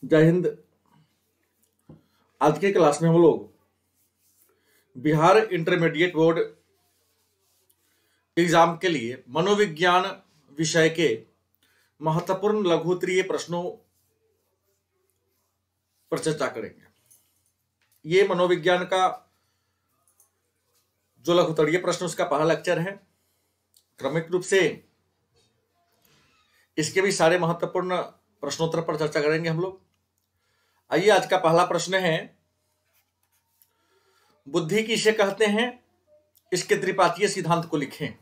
जय हिंद। आज के क्लास में हम लोग बिहार इंटरमीडिएट बोर्ड एग्जाम के लिए मनोविज्ञान विषय के महत्वपूर्ण लघुत्तरीय प्रश्नों पर चर्चा करेंगे। ये मनोविज्ञान का जो लघुत्तरीय प्रश्न उसका पहला लेक्चर है। क्रमिक रूप से इसके भी सारे महत्वपूर्ण प्रश्नोत्तर पर चर्चा करेंगे हम लोग। आइए, आज का पहला प्रश्न है, बुद्धि किसे कहते हैं, इसके त्रिपातीय सिद्धांत को लिखें।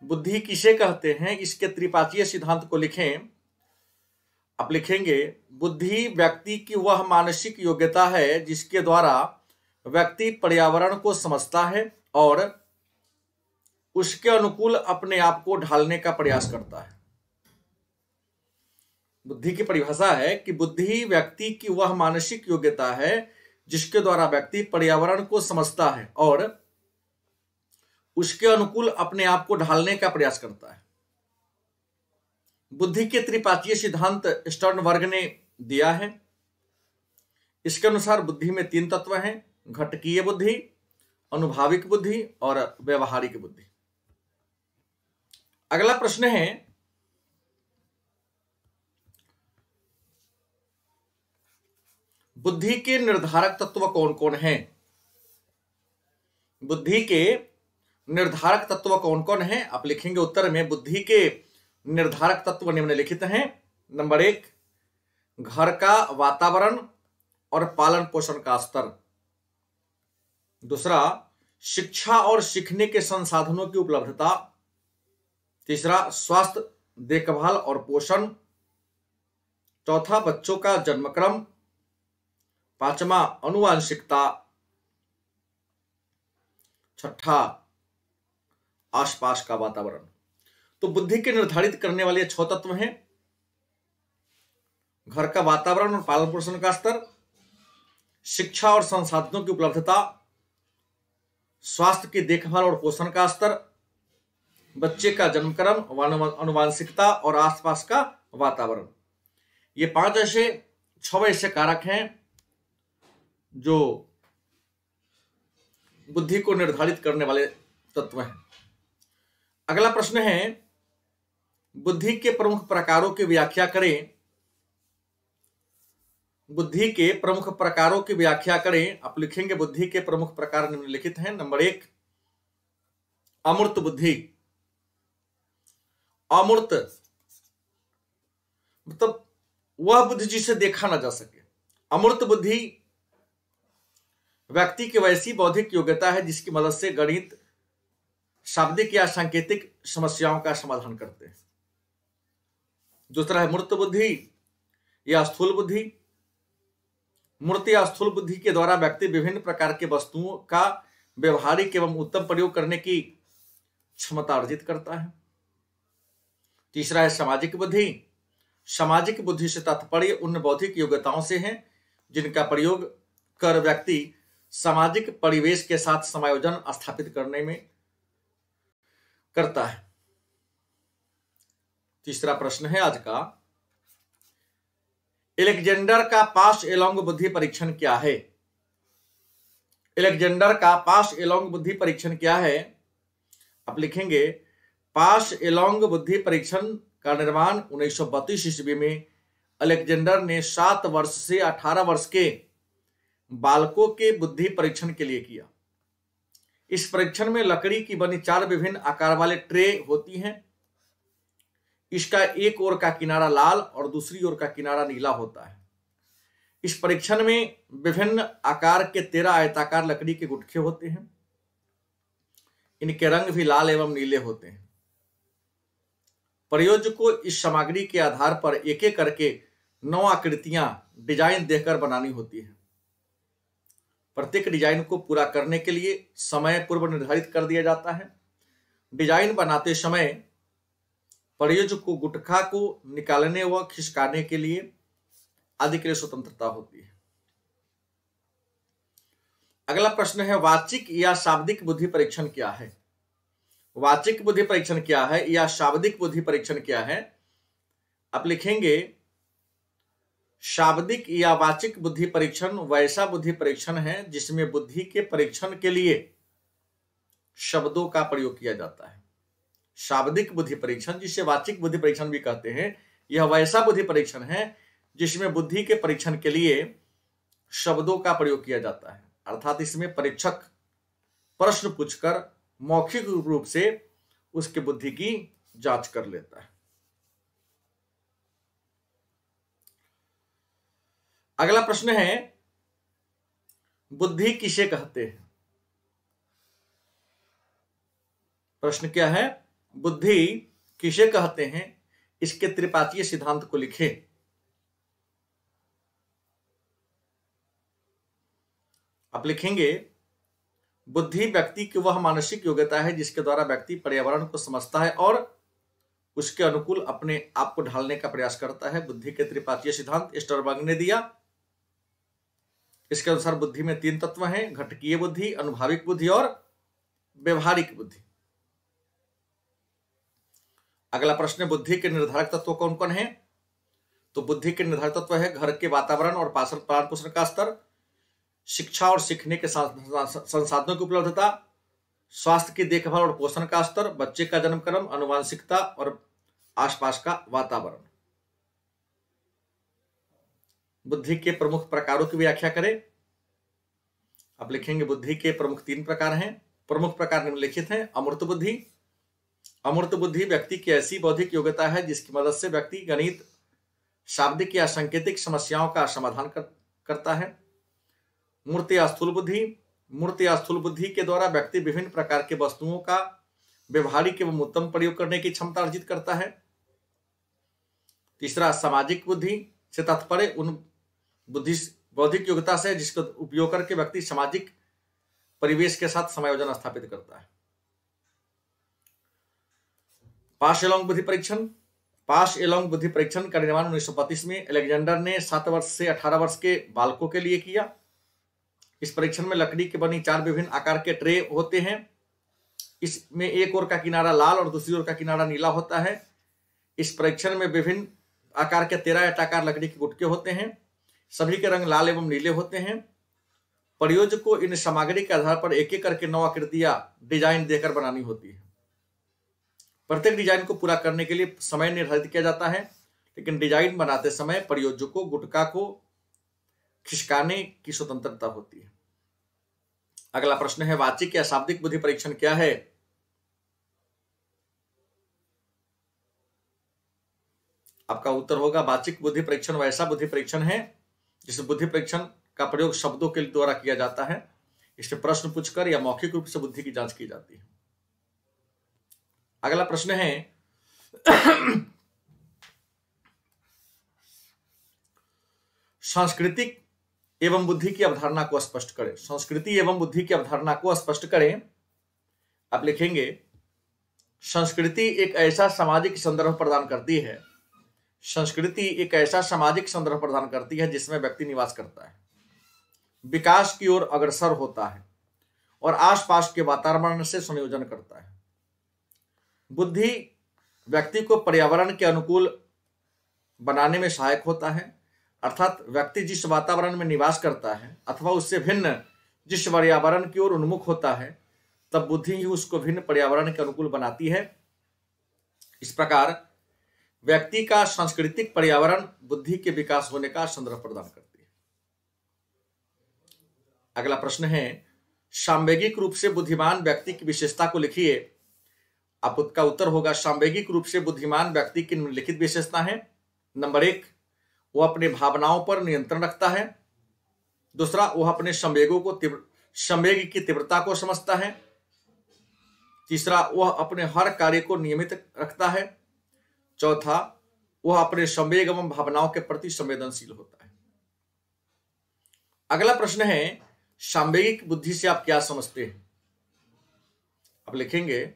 बुद्धि किसे कहते हैं, इसके त्रिपातीय सिद्धांत को लिखें। आप लिखेंगे, बुद्धि व्यक्ति की वह मानसिक योग्यता है जिसके द्वारा व्यक्ति पर्यावरण को समझता है और उसके अनुकूल अपने आप को ढालने का प्रयास करता है। बुद्धि की परिभाषा है कि बुद्धि व्यक्ति की वह मानसिक योग्यता है जिसके द्वारा व्यक्ति पर्यावरण को समझता है और उसके अनुकूल अपने आप को ढालने का प्रयास करता है। बुद्धि के त्रिपातीय सिद्धांत स्टर्नबर्ग ने दिया है। इसके अनुसार बुद्धि में 3 तत्व हैं: घटकीय बुद्धि, अनुभाविक बुद्धि और व्यवहारिक बुद्धि। अगला प्रश्न है, बुद्धि के निर्धारक तत्व कौन कौन हैं? बुद्धि के निर्धारक तत्व कौन कौन हैं? आप लिखेंगे उत्तर में, बुद्धि के निर्धारक तत्व निम्नलिखित हैं। नंबर 1, घर का वातावरण और पालन पोषण का स्तर। दूसरा, शिक्षा और सीखने के संसाधनों की उपलब्धता। तीसरा, स्वास्थ्य देखभाल और पोषण। चौथा, बच्चों का जन्मक्रम। पांचवा, आनुवांशिकता। छठा, आसपास का वातावरण। तो बुद्धि के निर्धारित करने वाले 6 तत्व हैं: घर का वातावरण और पालन पोषण का स्तर, शिक्षा और संसाधनों की उपलब्धता, स्वास्थ्य की देखभाल और पोषण का स्तर, बच्चे का जन्मक्रम, आनुवांशिकता और आसपास का वातावरण। ये 6 ऐसे कारक हैं जो बुद्धि को निर्धारित करने वाले तत्व हैं। अगला प्रश्न है, बुद्धि के प्रमुख प्रकारों की व्याख्या करें। बुद्धि के प्रमुख प्रकारों की व्याख्या करें। आप लिखेंगे, बुद्धि के प्रमुख प्रकार निम्नलिखित हैं। नंबर 1, अमूर्त बुद्धि। अमूर्त मतलब वह बुद्धि जिसे देखा ना जा सके। अमूर्त बुद्धि व्यक्ति की वैसी बौद्धिक योग्यता है जिसकी मदद से गणित, शाब्दिक या सांकेतिक समस्याओं का समाधान करते हैं। दूसरा है मूर्त बुद्धि या स्थूल बुद्धि। मूर्त या स्थूल बुद्धि के द्वारा व्यक्ति विभिन्न प्रकार के वस्तुओं का व्यवहारिक एवं उत्तम प्रयोग करने की क्षमता अर्जित करता है। तीसरा है सामाजिक बुद्धि। सामाजिक बुद्धि से तात्पर्य उन बौद्धिक योग्यताओं से है जिनका प्रयोग कर व्यक्ति सामाजिक परिवेश के साथ समायोजन स्थापित करने में करता है। तीसरा प्रश्न है आज का, एलेक्जेंडर का पास एलोंग बुद्धि परीक्षण क्या है? एलेक्जेंडर का पास एलोंग बुद्धि परीक्षण क्या है? आप लिखेंगे, पास एलोंग बुद्धि परीक्षण का निर्माण 1932 ईस्वी में अलेक्जेंडर ने 7 वर्ष से 18 वर्ष के बालकों के बुद्धि परीक्षण के लिए किया। इस परीक्षण में लकड़ी की बनी 4 विभिन्न आकार वाले ट्रे होती हैं। इसका एक ओर का किनारा लाल और दूसरी ओर का किनारा नीला होता है। इस परीक्षण में विभिन्न आकार के 13 आयताकार लकड़ी के गुटखे होते हैं। इनके रंग भी लाल एवं नीले होते हैं। प्रयोजक को इस सामग्री के आधार पर एक एक करके 9 आकृतियां डिजाइन देकर बनानी होती है। प्रत्येक डिजाइन को पूरा करने के लिए समय पूर्व निर्धारित कर दिया जाता है। डिजाइन बनाते समय प्रयोजक को गुटखा को निकालने व खिसकाने के लिए आदि के लिए स्वतंत्रता होती है। अगला प्रश्न है, वाचिक या शाब्दिक बुद्धि परीक्षण क्या है? वाचिक बुद्धि परीक्षण क्या है या शाब्दिक बुद्धि परीक्षण क्या है? आप लिखेंगे शाब्दिक या वाचिक बुद्धि परीक्षण वैसा बुद्धि परीक्षण है जिसमें बुद्धि के परीक्षण के लिए शब्दों का प्रयोग किया जाता है। शाब्दिक बुद्धि परीक्षण, जिसे वाचिक बुद्धि परीक्षण भी कहते हैं, यह वैसा बुद्धि परीक्षण है जिसमें बुद्धि के परीक्षण के लिए शब्दों का प्रयोग किया जाता है। अर्थात इसमें परीक्षक प्रश्न पूछकर मौखिक रूप से उसके बुद्धि की जांच कर लेता है। अगला प्रश्न है, बुद्धि किसे कहते हैं? प्रश्न क्या है? बुद्धि किसे कहते हैं? इसके त्रिपातीय सिद्धांत को लिखें। आप लिखेंगे, बुद्धि व्यक्ति की वह मानसिक योग्यता है जिसके द्वारा व्यक्ति पर्यावरण को समझता है और उसके अनुकूल अपने आप को ढालने का प्रयास करता है। बुद्धि के त्रिपातीय सिद्धांत स्टरबर्ग ने दिया। इसके अनुसार बुद्धि में 3 तत्व हैं: घटकीय बुद्धि, अनुभाविक बुद्धि और व्यवहारिक बुद्धि। अगला प्रश्न, बुद्धि के निर्धारक तत्व कौन कौन है? तो बुद्धि के निर्धारक तत्व है घर के वातावरण और पालन पोषण का स्तर, शिक्षा और सीखने के संसाधनों की उपलब्धता, स्वास्थ्य की देखभाल और पोषण का स्तर, बच्चे का जन्म क्रम, आनुवांशिकता और आसपास का वातावरण। बुद्धि के प्रमुख प्रकारों की व्याख्या करें। आप लिखेंगे, बुद्धि के प्रमुख 3 प्रकार हैं। प्रमुख प्रकार निम्नलिखित हैं। अमूर्त बुद्धि। अमूर्त बुद्धि व्यक्ति की ऐसी बौद्धिक योग्यता है जिसकी मदद से व्यक्ति गणित, शाब्दिक या सांकेतिक समस्याओं का समाधान करता है। मूर्त या स्थूल बुद्धि। मूर्त या स्थूल बुद्धि के द्वारा व्यक्ति विभिन्न प्रकार के वस्तुओं का व्यवहारिक एवं उत्तम प्रयोग करने की क्षमता अर्जित करता है। तीसरा, सामाजिक बुद्धि से तात्पर्य उन बौद्धिक योग्यता से जिसका उपयोग करके व्यक्ति सामाजिक परिवेश के साथ समायोजन स्थापित करता है। पास एलोंग बुद्धि परीक्षण। पास एलोंग बुद्धि परीक्षण का निर्माण 1935 में अलेक्जेंडर ने 7 वर्ष से 18 वर्ष के बालकों के लिए किया। इस परीक्षण में लकड़ी की बनी 4 विभिन्न आकार के ट्रे होते हैं। इसमें एक ओर का किनारा लाल और दूसरी ओर का किनारा नीला होता है। इस परीक्षण में विभिन्न आकार के 13 आयताकार लकड़ी के गुटके होते हैं। सभी के रंग लाल एवं नीले होते हैं। प्रयोजक को इन सामग्री के आधार पर एक एक करके 9 आकृतियां डिजाइन देकर बनानी होती है। प्रत्येक डिजाइन को पूरा करने के लिए समय निर्धारित किया जाता है, लेकिन डिजाइन बनाते समय प्रयोजक को गुटका को खिसकाने की स्वतंत्रता होती है। अगला प्रश्न है, वाचिक या शाब्दिक बुद्धि परीक्षण क्या है? आपका उत्तर होगा, वाचिक बुद्धि परीक्षण वैसा बुद्धि परीक्षण है जिस बुद्धि परीक्षण का प्रयोग शब्दों के द्वारा किया जाता है। इसमें प्रश्न पूछकर या मौखिक रूप से बुद्धि की जांच की जाती है। अगला प्रश्न है, सांस्कृतिक एवं बुद्धि की अवधारणा को स्पष्ट करें। संस्कृति एवं बुद्धि की अवधारणा को स्पष्ट करें। आप लिखेंगे, संस्कृति एक ऐसा सामाजिक संदर्भ प्रदान करती है। संस्कृति एक ऐसा सामाजिक संदर्भ प्रदान करती है जिसमें व्यक्ति निवास करता है, विकास की ओर अग्रसर होता है और आसपास के वातावरण से संयोजन करता है। बुद्धि व्यक्ति को पर्यावरण के अनुकूल बनाने में सहायक होता है, अर्थात व्यक्ति जिस वातावरण में निवास करता है अथवा उससे भिन्न जिस पर्यावरण की ओर उन्मुख होता है, तब बुद्धि ही उसको भिन्न पर्यावरण के अनुकूल बनाती है। इस प्रकार व्यक्ति का सांस्कृतिक पर्यावरण बुद्धि के विकास होने का संदर्भ प्रदान करती है। अगला प्रश्न है, सांवेगिक रूप से बुद्धिमान व्यक्ति की विशेषता को लिखिए। आपका उत्तर होगा, सांवेगिक रूप से बुद्धिमान व्यक्ति की निम्नलिखित विशेषता है। नंबर 1, वह अपने भावनाओं पर नियंत्रण रखता है। दूसरा, वह अपने संवेग की तीव्रता को समझता है। तीसरा, वह अपने हर कार्य को नियमित रखता है। चौथा, वह अपने संवेग एवं भावनाओं के प्रति संवेदनशील होता है। अगला प्रश्न है, सांवेगिक बुद्धि से आप क्या समझते हैं? आप लिखेंगे,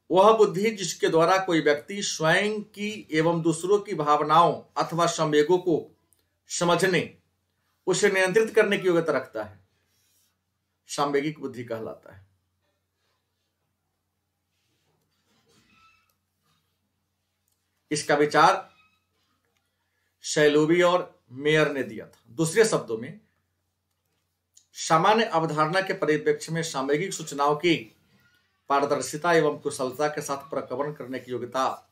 वह बुद्धि जिसके द्वारा कोई व्यक्ति स्वयं की एवं दूसरों की भावनाओं अथवा संवेगों को समझने, उसे नियंत्रित करने की योग्यता रखता है, सांवेगिक बुद्धि कहलाता है। इसका विचार शैलोवी और मेयर ने दिया था। दूसरे शब्दों में, सामान्य अवधारणा के परिप्रेक्ष्य में सामयिक सूचनाओं की पारदर्शिता एवं कुशलता के साथ प्रकरण करने की योग्यता,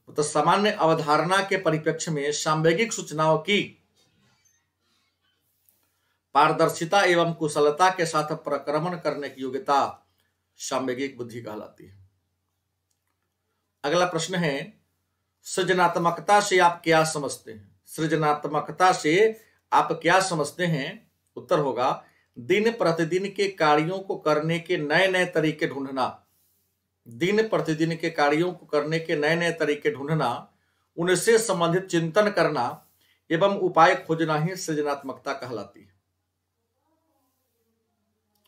तो सामान्य अवधारणा के परिप्रेक्ष्य में सामयिक सूचनाओं की पारदर्शिता एवं कुशलता के साथ प्रक्रमण करने की योग्यता सामयिक बुद्धि कहलाती है। अगला प्रश्न है, सृजनात्मकता से आप क्या समझते हैं? सृजनात्मकता से आप क्या समझते हैं? उत्तर होगा, दिन प्रतिदिन के कार्यों को करने के नए नए तरीके ढूंढना। दिन प्रतिदिन के कार्यों को करने के नए नए तरीके ढूंढना, उनसे संबंधित चिंतन करना एवं उपाय खोजना ही सृजनात्मकता कहलाती है।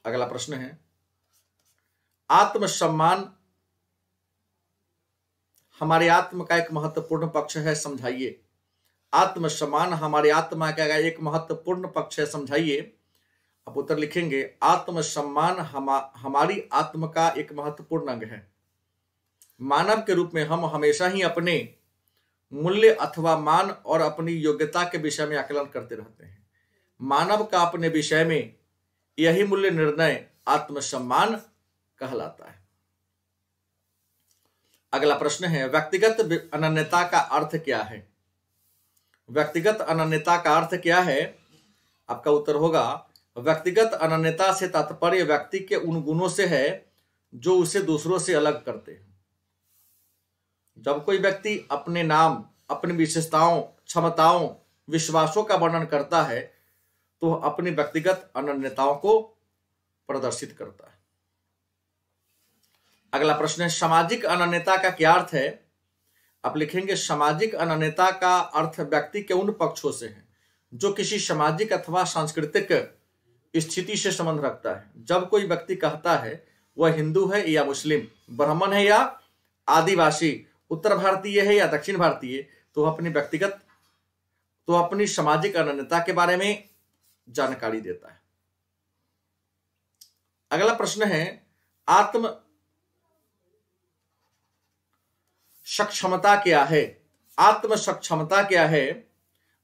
अगला प्रश्न है, आत्मसम्मान हमारे आत्मा का एक महत्वपूर्ण पक्ष है, समझाइए। आत्मसम्मान हमारे आत्मा का एक महत्वपूर्ण पक्ष है, समझाइए। आप उत्तर लिखेंगे, आत्मसम्मान हमारी आत्मा का एक महत्वपूर्ण अंग है। मानव के रूप में हम हमेशा ही अपने मूल्य अथवा मान और अपनी योग्यता के विषय में आकलन करते रहते हैं। मानव का अपने विषय में यही मूल्य निर्णय आत्मसम्मान कहलाता है। अगला प्रश्न है, व्यक्तिगत अनन्यता का अर्थ क्या है? व्यक्तिगत अनन्यता का अर्थ क्या है? आपका उत्तर होगा, व्यक्तिगत अनन्यता से तात्पर्य व्यक्ति के उन गुणों से है जो उसे दूसरों से अलग करते हैं। जब कोई व्यक्ति अपने नाम, अपनी विशेषताओं, क्षमताओं, विश्वासों का वर्णन करता है तो अपनी व्यक्तिगत अनन्यताओं को प्रदर्शित करता है। अगला प्रश्न है, सामाजिक अनन्यता का क्या अर्थ है? आप लिखेंगे, सामाजिक अनन्यता का अर्थ व्यक्ति के उन पक्षों से है जो किसी सामाजिक अथवा सांस्कृतिक स्थिति से संबंध रखता है। जब कोई व्यक्ति कहता है वह हिंदू है या मुस्लिम, ब्राह्मण है या आदिवासी, उत्तर भारतीय है या दक्षिण भारतीय, तो अपनी सामाजिक अनन्यता के बारे में जानकारी देता है। अगला प्रश्न है, आत्म सक्षमता क्या है? आत्म सक्षमता क्या है?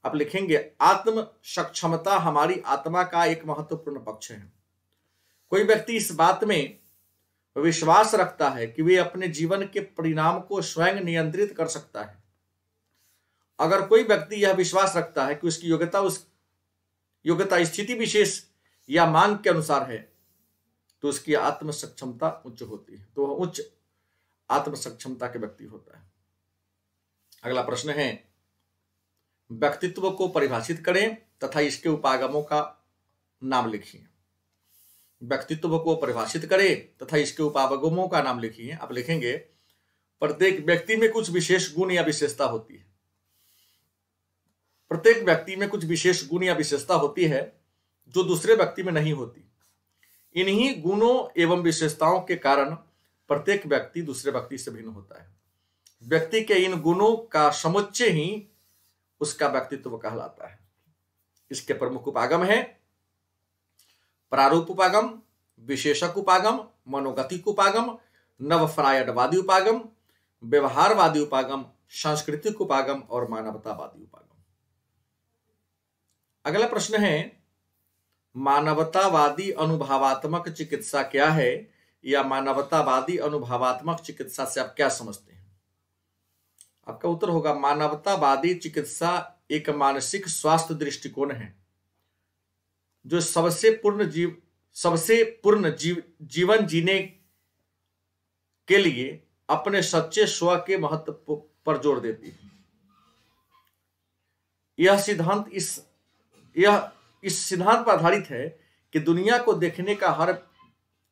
आप लिखेंगे, आत्म सक्षमता हमारी आत्मा का एक महत्वपूर्ण पक्ष है। कोई व्यक्ति इस बात में विश्वास रखता है कि वे अपने जीवन के परिणाम को स्वयं नियंत्रित कर सकता है। अगर कोई व्यक्ति यह विश्वास रखता है कि उसकी योग्यता स्थिति विशेष या मांग के अनुसार है तो उसकी आत्म सक्षमता उच्च होती है, तो वह उच्च आत्म सक्षमता के व्यक्ति होता है। अगला प्रश्न है, व्यक्तित्व को परिभाषित करें तथा इसके उपागमों का नाम लिखिए। व्यक्तित्व को परिभाषित करें तथा इसके उपागमों का नाम लिखिए। आप लिखेंगे, प्रत्येक व्यक्ति में कुछ विशेष गुण या विशेषता होती है। प्रत्येक व्यक्ति में कुछ विशेष गुण या विशेषता होती है जो दूसरे व्यक्ति में नहीं होती। इन्हीं गुणों एवं विशेषताओं के कारण प्रत्येक व्यक्ति दूसरे व्यक्ति से भिन्न होता है। व्यक्ति के इन गुणों का समुच्चय ही उसका व्यक्तित्व कहलाता है। इसके प्रमुख उपागम है प्रारूप उपागम, विशेषक उपागम, मनोगतिक उपागम, नवफ्रायडवादी उपागम, व्यवहारवादी उपागम, सांस्कृतिक उपागम और मानवतावादी उपागम। अगला प्रश्न है, मानवतावादी अनुभवात्मक चिकित्सा क्या है, या मानवतावादी अनुभवात्मक चिकित्सा से आप क्या समझते हैं? आपका उत्तर होगा, मानवतावादी चिकित्सा एक मानसिक स्वास्थ्य दृष्टिकोण है जो सबसे पूर्ण जीवन जीने के लिए अपने सच्चे स्व के महत्व पर जोर देती है। यह इस सिद्धांत पर आधारित है कि दुनिया को देखने का हर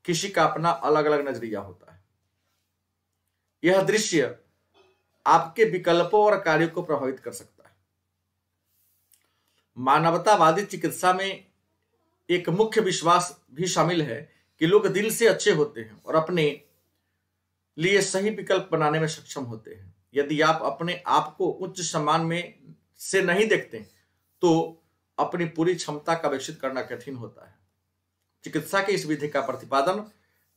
किसी का अपना अलग अलग नजरिया होता है। यह दृश्य आपके विकल्पों और कार्यों को प्रभावित कर सकता है। मानवतावादी चिकित्सा में एक मुख्य विश्वास भी शामिल है कि लोग दिल से अच्छे होते हैं और अपने लिए सही विकल्प बनाने में सक्षम होते हैं। यदि आप अपने आप को उच्च सम्मान में से नहीं देखते तो अपनी पूरी क्षमता का विकसित करना कठिन होता है। चिकित्सा की इस विधि का प्रतिपादन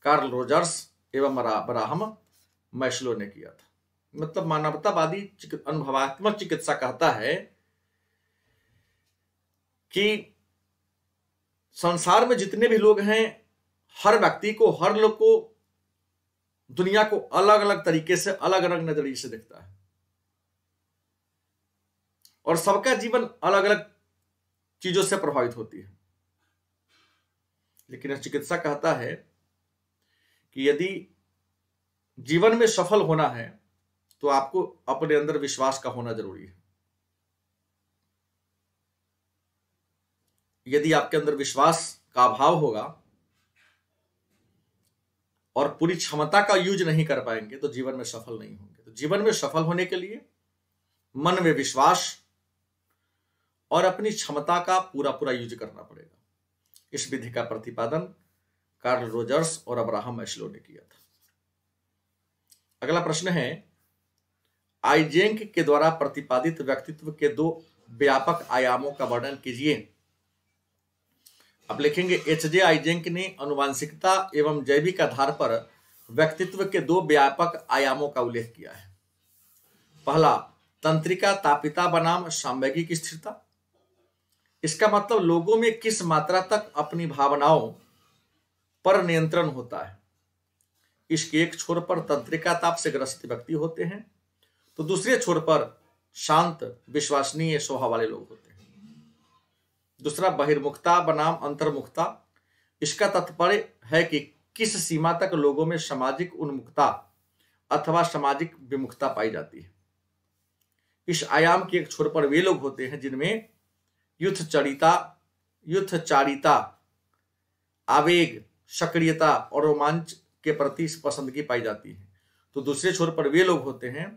कार्ल रोजर्स एवं अब्राहम मैस्लो ने किया था। मतलब मानवतावादी अनुभवात्मक चिकित्सा कहता है कि संसार में जितने भी लोग हैं, हर व्यक्ति को, हर लोग को दुनिया को अलग अलग तरीके से, अलग अलग नजरिए से देखता है और सबका जीवन अलग अलग चीजों से प्रभावित होती है। लेकिन चिकित्सा कहता है कि यदि जीवन में सफल होना है तो आपको अपने अंदर विश्वास का होना जरूरी है। यदि आपके अंदर विश्वास का अभाव होगा और पूरी क्षमता का यूज नहीं कर पाएंगे तो जीवन में सफल नहीं होंगे। तो जीवन में सफल होने के लिए मन में विश्वास और अपनी क्षमता का पूरा पूरा यूज करना पड़ेगा। इस विधि का प्रतिपादन कार्ल रोजर्स और अब्राहम मैस्लो ने किया था। अगला प्रश्न है, आइजेंक के द्वारा प्रतिपादित व्यक्तित्व के दो व्यापक आयामों का वर्णन कीजिए। आप लिखेंगे, एच.जे. आइजेंक ने आनुवंशिकता एवं जैविक आधार पर व्यक्तित्व के दो व्यापक आयामों का उल्लेख किया है। पहला, तंत्रिका तापिता बनाम सांवेगिक स्थिरता। इसका मतलब लोगों में किस मात्रा तक अपनी भावनाओं पर नियंत्रण होता है। इसके एक छोर पर तंत्रिका ताप से ग्रसित व्यक्ति होते हैं तो दूसरे छोर पर शांत, विश्वसनीय स्वभाव वाले लोग होते हैं। दूसरा, बहिर्मुखता बनाम अंतर्मुखता। इसका तात्पर्य है कि किस सीमा तक लोगों में सामाजिक उन्मुखता अथवा सामाजिक विमुखता पाई जाती है। इस आयाम के एक छोर पर वे लोग होते हैं जिनमें युद्धचारिता, आवेग, सक्रियता और रोमांच के प्रति पसंदगी पाई जाती है। तो दूसरे छोर पर वे लोग होते हैं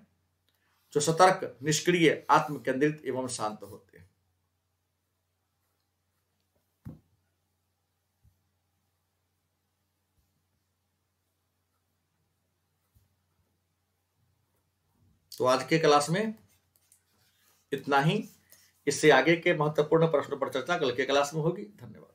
जो सतर्क, निष्क्रिय, आत्मकेंद्रित एवं शांत होते हैं। तो आज के क्लास में इतना ही। इससे आगे के महत्वपूर्ण प्रश्नों पर चर्चा कल के क्लास में होगी। धन्यवाद।